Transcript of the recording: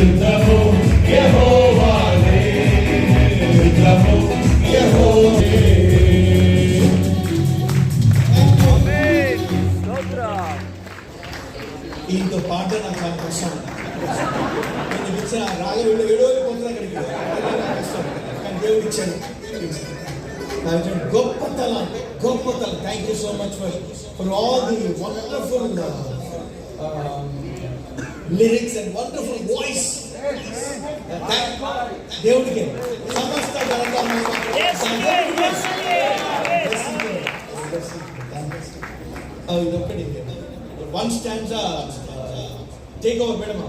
యుద్ధము యెహోవాదే, యుద్ధము యెహోవాదే. ఈయనతో పాట నాకు చాలా కష్టం. నేను ఇచ్చిన రాగం ఏడో పొందిన అక్కడికి కష్టం, కానీ దేవుడు ఇచ్చాడు. గొప్పతనం. Thank you so much for all the wonderful lyrics and wonderful voice. దేవుడికి సమస్త ఇదొక్కటి వన్ స్టాండ్స్ టేక్ ఓవర్ మేడమా.